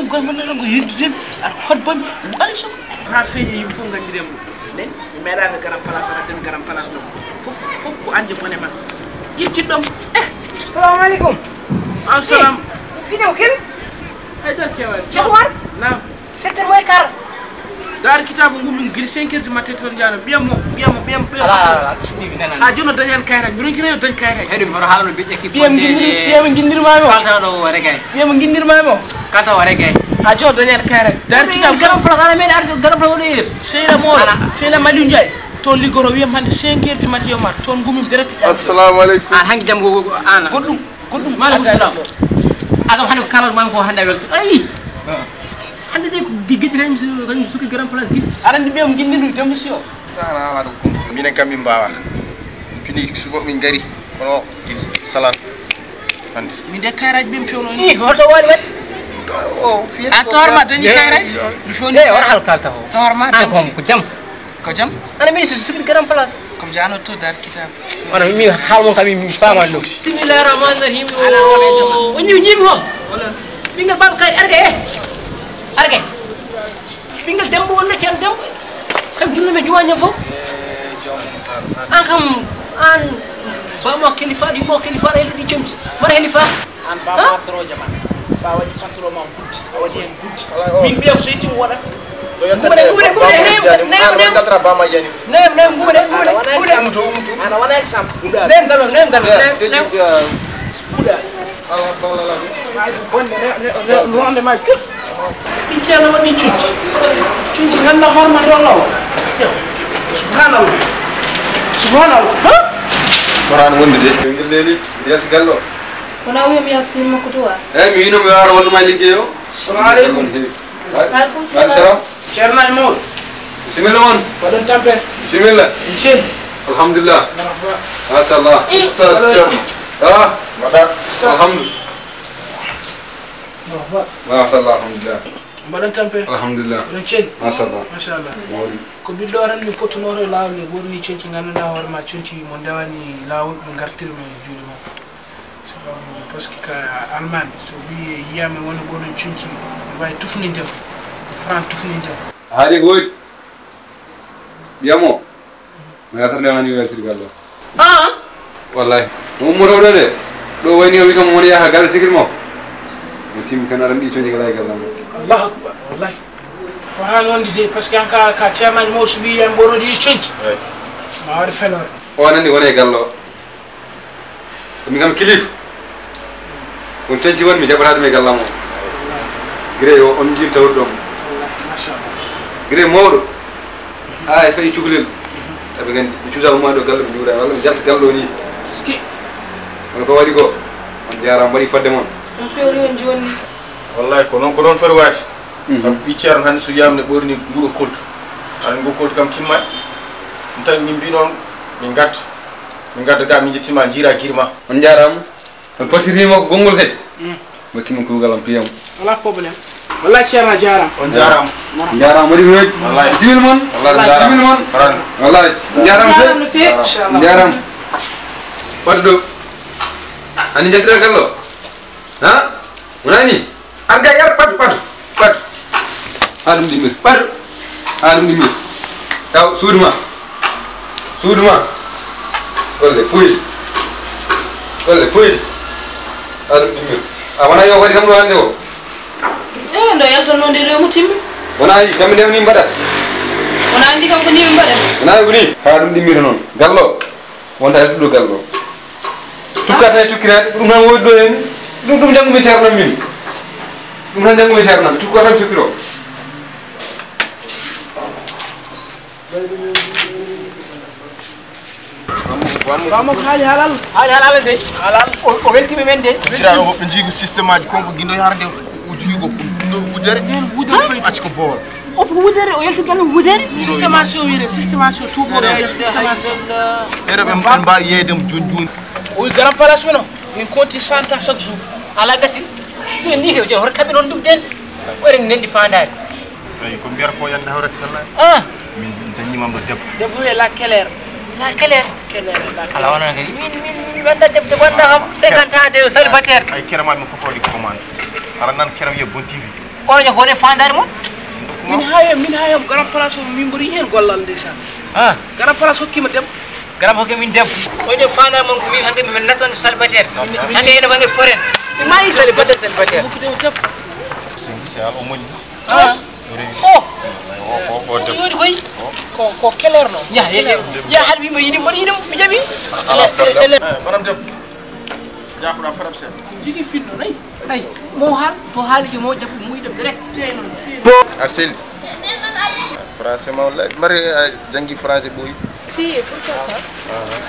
tan gonɗo yiddude aɗa hotbami ali sok ha feeñi yimɓe fof gandiremo nden mi meeɗani garan place aɗa den garan place ɗum fof ko anje bone ma yittiɗɗom assalamu aleykum assalam giñaw ken ay tan kewani Cheikh Oumar nam 7 heures moins quart dar kitabu ngummi giri 5 heures du matin ton jaano biyamo ala sini nana ha jono dañan kayra ñu ronki nayo dañ kayra hedu mi haalano bi ekip biyam gindirmami o kalta do ware gay biyam gindirmami o kalta ware gay ha jono dañan kayra dar kitabu garam place ala men ardo garam place do seyna Maliou Ndiaye ton liggoro wiyam hande 5 heures du matin mar ton ngummi direct assalamu aleykum hangi jam go ana goddum maaleykum salam agam hande ko kalal mami ko hande wel ay hande de ko diggeji kanyum suki garam place gi arandi biyam gindiru dem monsieur tana ala do kum minen kam min mbawa fini subo min gari kono salam hande min de kayraji bim pewno ni hoto woni wat o fi a torma dañi kayraji mi foni war hal kalta ho torma an ko jam ana min suki garam place comme jano to dar kitab wana mi haal mon kam mi fama no bismillahir rahmanir rahim woni ñim ho bingal bab kay arge bingal dembo wonna ci dembo kam julle me juwaña fof an kam an ba mo kilifa di mo kilifa la di cemti mara kilifa an ba ma tro jama sa waji patro ma buddi waji en buddi min biyam so yitim wada ana wana exemple ronde ma cut inchallah woni cucci ganna horma do law subhanallah Quran wonde de ngel yes gallo Wala wiya mi yafsin makko to wa mi yino mi wara wonde ma liggeyo assalamu alaikum alaikum salam Cerna Mour bismillah won wadon tampe bismillah inchin alhamdulillah masallah wada alhamdulillah masallah alhamdulillah wadon tampe alhamdulillah inchin masallah mashallah ko biddo ran ni potunoro lawol ni borni cenci ganduda horma cenci mo dawani lawol mo gartirme juude mo parce que ka almani so bi yiyame woni gonon cenci way tufni ndem fran tufni ndem haali goy yamo ma yasar ne ngani yasir gallo wallahi mo moro do de do wayni o wi kam woni yaha gal sikir mo tim kana ran di cenci galay gallo Allah akbar wallahi fran wondi je parce que anka ka chairman mo so bi yam bono di cenci ma war felor o nani woni gallo mi kam kilif on cenci won mi jabarade me gallamo gre o on jim tawdom gre mawdo ay fay cuglel tabe gandi mi cuusa ma do gallo mi jura walla mi jalta gallo ni ski on ko wadi ko on jaara bari fadde mon on pewri on joni wallahi ko non fori wati sam piccer han su yamne borni nguro koltu an nguro koltu kam timma tan nyimbi non min gadda ga mi jettima jira girma on jaaram on patirima ko gongol kadi makki ko galam piyam wala problème wallahi cerna jaram on jaram modi woj wallahi simil mon wallahi simil mon wallahi jaram no fe inshallah jaram paddo ani jatra gallo ha munani arga yar pad adum dimir pad adum dimir taw suduma Oleh, puy adum dimir wana yo wadi kam do hande o ndo yalto non de rew mutimmi wana yi kam ne ni mbada wona andi kam ko ni mbada wana ko ni adum dimir non gallo wonta do gallo tukata tukirate dum nan woddo en dum jangu mi cerna min dum nan jangu mi cerna tukata tukiro Vamos halal de halal o weltimi men de tiraɗo ko ɓe jiigo systéme aji konko guindo yarde ujugo wudere fay acci ko bowol o wudere o yalti galam wudere systémation wire systémation tout pour systémation ere ɓe mbawi yeydem joni o garam place meno min konti santa chaque jour ala gasi do ni hew je hor kabe non dubden ko ren nendi fandare ay ko mbiyar ko yande hawrete wallahi min dañimam do debbo e la keler ala wana kadi min wanda debde wanda kam 50 ans de célibataire ay kerama mi fotodi commande ara nan keram ye bon tv oɗo jogo ne fandare mon min hayo garan place o min mbori hen gollal ndeysaan garan place hokkima debbo garam hokke min debbo oɗo fandare mon ko min hande min natton célibataire hande ene wange foren mayi célibataire hokkudemo debbo yoodi koy ko kelerno ya haɗa wima yiɗi mboɗo yiɗimo mi jaɓi madame Diop jafuɗa farab sen jigi finno nayi ay mo haal to haaliji mo jaɓi mo yiɗam direct teynon Arsène français ma wallahi mari jangi français boy Si, pourquoi pas?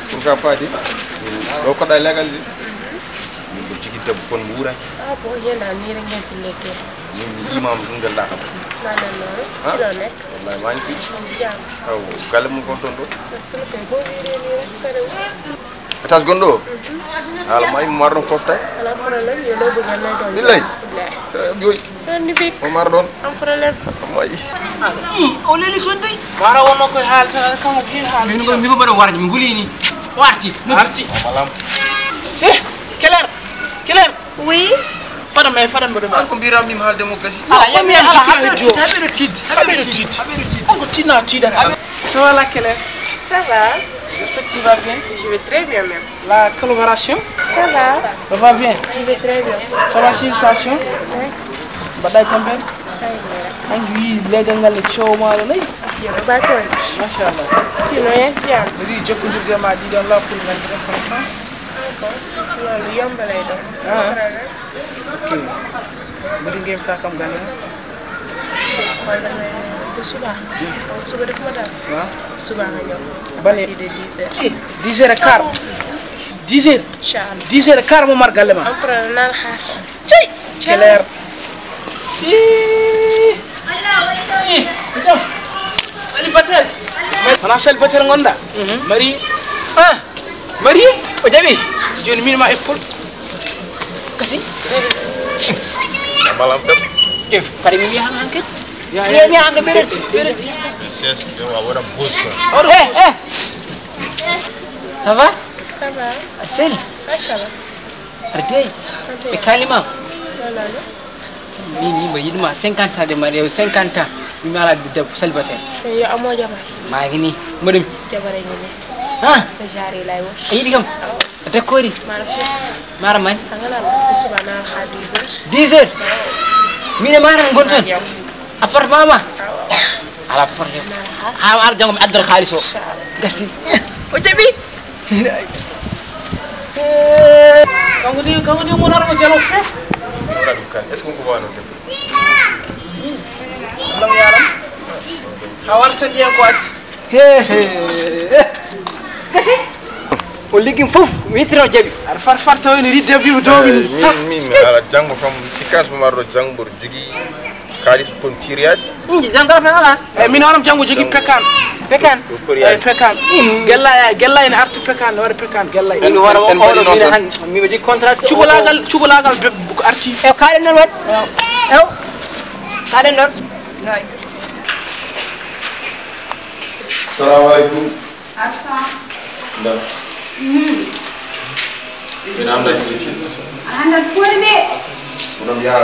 pourquoi pas di do ko day legal di min ko cigi debbo kon mo wuray Ah bon, yéen a nii rek ngeen fi nekkee. min imam dum del la xam Naa leen loolu. Ci loo nekk. wallahi maa ngi fi Si jàmm. aw galle mu ko ton do Sunu kay boo wéeree nii rek soriwul. etage gondo ala may marno fof tay Ala problème yow loo bëgg a lay doon. billahi Billahi. yoy Doon ni big. mo mar don Am problème. may o leli toon dey mara wonno koye haalta kanko ko heewi haala min ko mi fo mbaɗo warde mi hulini o arti arti malam claire Oui. fadam mbaɗo an ko biram mi halde mo gasi ala famille am jikki haɓeɗo jo. tid haɓeɗo tid onko tinna tiidata ça va la Claire Ça va? j'espère que tu vas bien Je vais très bien même. la collaboration Ça va? ça va bien Je vais très bien. ça va civilisation Merci. mbaɗɗa e tampere Ay mera. hanki wi leggal ngal e cewmaɗo nayi Yow ba toon. machallah Sinon yaa ngi si jàmm. mbiɗi jokkodirde ma ɗiɗon la pour gandire connaissance Loolu yomb lay doon. Ah. Problème. ok mbiɗi gewta kam ganda Xool damay bu suba. Suba def ma daal. wa Suba nga ñëw. bane De 10 heures. 10 heures et quart 10 heures Inch'Allah. 10 heures et quart mo mar galle ma Am problème naa la xaar. cey Claire si célibataire wona célibataire gonɗa mari mari o jaɓi joni min ma épaule kasi malam dem ƴef kadi mi wiya han hankkadi Ya, mi wiya hanka ɓeɗen ses do wa wara bus ko ça va Ça va? aɗa selli Machallah. aɗa deeyi ɓe kalimama Voilà. min mimo yiɗma 50 ans de mariage 50 ans mimi ala debbo célibataire Mais yow amoo jabar. magi ni mbaɗumi Jabar a ngi ne. ha Sa genre yi laay wër. a yiɗi kam a dakkori Maanaam fii. mara mani Xam nga naan bu suba naa la xaar 10 heures. 10 heures min e mara gonton Yow. appartement ma Ah waaw. ala probléme Naa la xaar. ha ara jango mi addora haalis o Inch'Allah. gasi o jaɓi kanko de mon arma jalo fef wara dum kan est ce que ko wano dem lam yaram ha warta ƴeen ko addi gasi o ligguim fof mi yettino jaɓi aɗa far tawani ridde bima domini min ala jango kam sikas mo mardo jangbor jogi kalis pon tiriyaji janggarata ala eyyi min horam janggo jogui pekan pekan do eyyi poriyaji pekan gella ene arta pekan ne waɗa pekan gella mi wara en mbaɗi oɗo noon mina tan. han mimo jogui contrat cugolagal ko arti ew kaɗen noon waɗi ew kaɗen noon assalamu alaikum nda ina am da ci Anda kuat dek. dum ya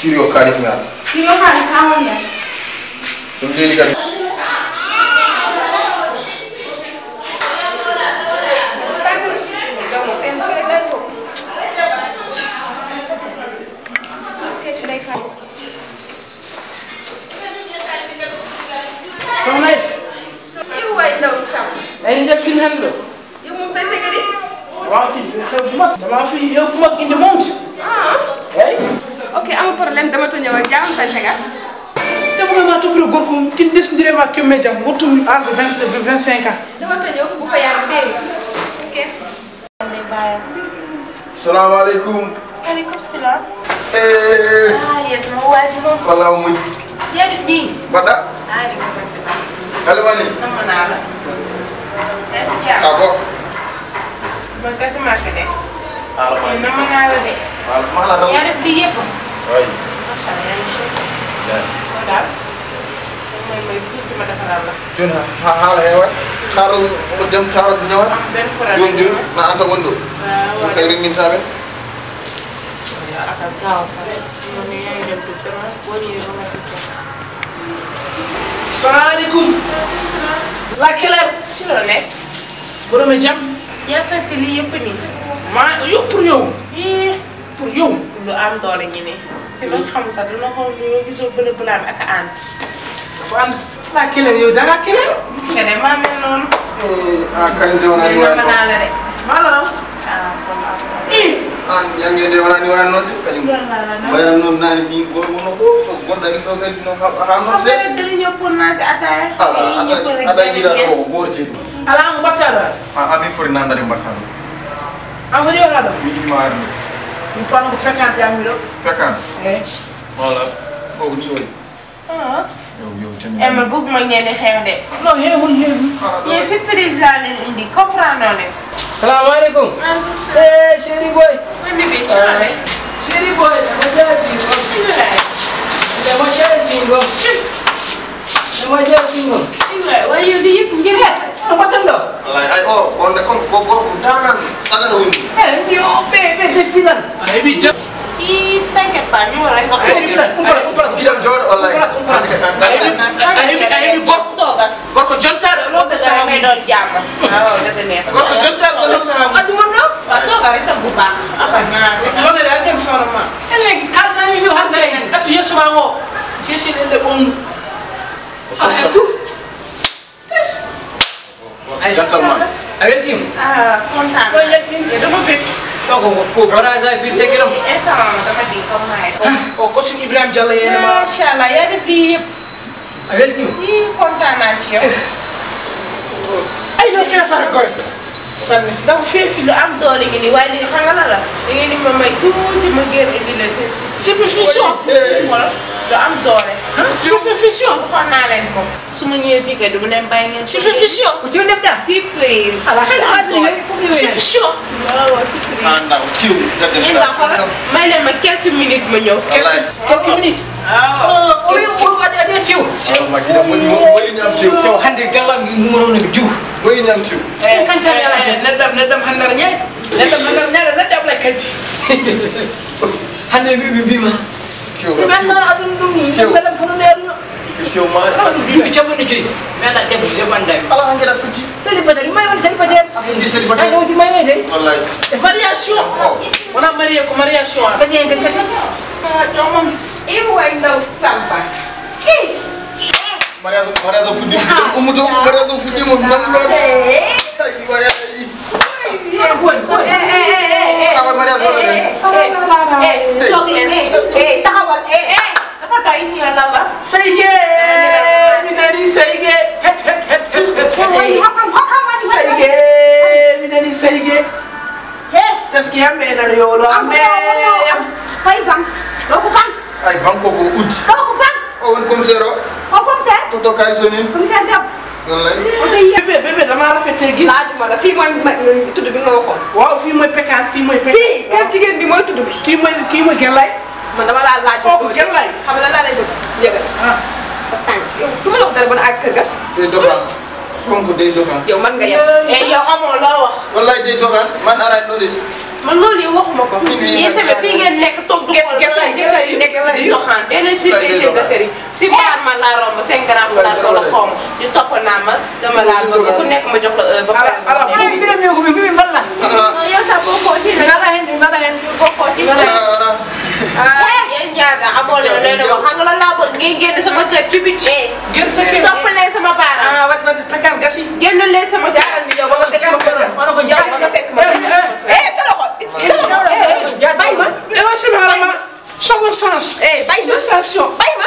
tirio kalis mi ala Kilo harus awal ya. sun leli kan sohna eyyi jaltin hande ɗo dama fi xew bu mag dama fi yow bu mag inde monte eyyi Ok, amul problème dama to ñëw ak jàmm sa sega. dama ma toppiro gorko kin desdirema kemme jam wottumi âge de 25 ans Dama to ñëw bu fa yàgg dégg. Ok. Ndey baayam. assalamu alaikum Aleykum salaam. eh Ah yes, ma waay di moom. wala mu Yaa def nii. bada Ah di gis na si baax. almani Namm naa la. Yaa si jàmm. abo Man kese maa ko de. almani Namm naa la de. mala raw Yaa def lii yëpp. ay Macha Allah yaa ngi chouette. Moo daal. Mooy may tuuti ma defaral la. joni hala hewa haral mo dem tawat ñawat Benn problème. joni joni na anta wondo Waaw kay ringin tamen ak gaaw sax mo ne yaay dem du dama boo ñëwee ba nga fi salaamaaleykum. la keler ci loo nekk borom jam yaa sax si lii yëpp nii ma yow pour yow pour yow lu am doole ñi ne te loo xam sax dina xool lu gisoo bële bëlaam ak ant dafa ànd la keler yow dara keler gis nga de maa mel noonu kañ de wona ni ma waan naa la de maa la raw kon yang ngeen de wona ni waan non kañum bayram non nani ni gor mo no ko gor dari do gadi no ha no se dari ñëpp naa si ataaya ada jira ko gor ci ala ngo battala abi fori nan dari mbatal an ko yow la do mi ci maar ni ñu pano ko fekkante ak mi do pekan eh wala fogu ni yoy ah yow tamit ma bëgg ma ngeen di xeex de non heewul ñii surprise laa leen indi comprendre leen salaamaaleykum. maaleykum salaam eh chéri boy. mooy bébé ci la rek chéri boy dama jël si ngom. dama jël si ngom. dama jël si ngom. waaye yow di yëpp ngeen apa tendo? wallahi ay oh on de kon ko gor ko danan saga na woni yo bebe c'est final. ay bi dem ii t'inquiète pas ñu rek nga C'est final. gidam jor wallahi ay bi bok toogal gor ko jontaade lo be sa may doon jàmm waaw dëgg neex gor ko jontaade lo sa Adu mo no? waaw toogal rek bu baax après naa lo ne dal dem forma Ene kalna ni yo handa en. atu yesuma ngo jesi le bon Asetu. gentleman Aweltim. ah kontaan Ko yettim. dama bëgg Ko baraza fil sekiram. instant dafa di comme maay o ko sin ibrahim jalla yene ma macha allah yaa def lii yëpp Aweltim. ii kontaan naa ci yow ay do fe far ko sanni donc fépp lu am doole ngi nii waaye léegi xam nga la da ngeen di ma may tuuti ma génn indi la seen si supervision wala lu am doole supervision waxoon naa leen ko su ma ñëwee fii kay du mu leen bàyyi ngeen supervision Ko ci def da. surprise Ala hada hada ni fu mi wena. supervision waaw surprise anda tiw gadde yéen daal xoolal may leen ma quelques minutes ma ñëw wallahi Quelques minutes. waaw O ade ade ciu. ma gidam mo ñam tiw Ciu hande galam mi mo no diu. moy ñam tiw nedam handar nyaay nedam handar nyaay nedam la kanji Hande mi bima. tiw Menna adun dum Ciu. belam fu no leerno. tiw ma Du jamu ni joy. Mena def de bandai. ala ngira fuki Célibataire may won célibataire. afundi seri Ay batal do ti may de. wallahi variation oh wana marié ko mariation Kasi en kasi. moom waay ndaw samba mariage fundi ko mu do mariage fundi mo nan do ay waya ay mariage wala den toog leen taxawal dafa doy yàlla la sayge mi nani sayge sayge mi nani sayge taski hambe na yolo ambe Fay bang. Doko bang. ay banko ko uddi Doko bang. o won commissaire O commissaire. to to kay sonin Commissaire Dab. wallahi bébé dama rafeté gi laajuma la fii mooy tudd bi nga waxoon. waaw fii mooy pekaan fii mooy pekaan fii kër jigéen bi mooy tudd bi. kii mooy gellay man dama laa laaj. kooku gellay xam nga lan laa lay bëgg yëgal. sa tànk yow du ma la wax dara ba àgg kër ga. day doxal konko day doxal yow man nga yem. yow amoo loo wax wallahi day doxal man araay no de man loolu yow waxuma ko yéen tamit fii ngeen nekk toog du xool gellay nekk di doxaan dee leen surveiller seen dëkk yi si baar ma laa romb 5 grammes laa soxla xaw ma ñu topp naa ma dama laa bëgg ku nekk ma jox la heure ba pare ala Bi bi dem yogo bi mballa. yow sax boo ko ci Ngala hen. boo ko ci yéen ñaar daal amoo leen leen wax xam nga lan laa bëgg ngeen génn sama kër ci biti génn sa kër topp leen sama baaraam wat pekaan gasi génn leen sama jaaral ni yow ba ma fekk ma kër Mana ko jaw nga fekk ma sa loxo. Jas bàyyi ma. évasion sama second sens bàyyi ma. sensation bàyyi ma.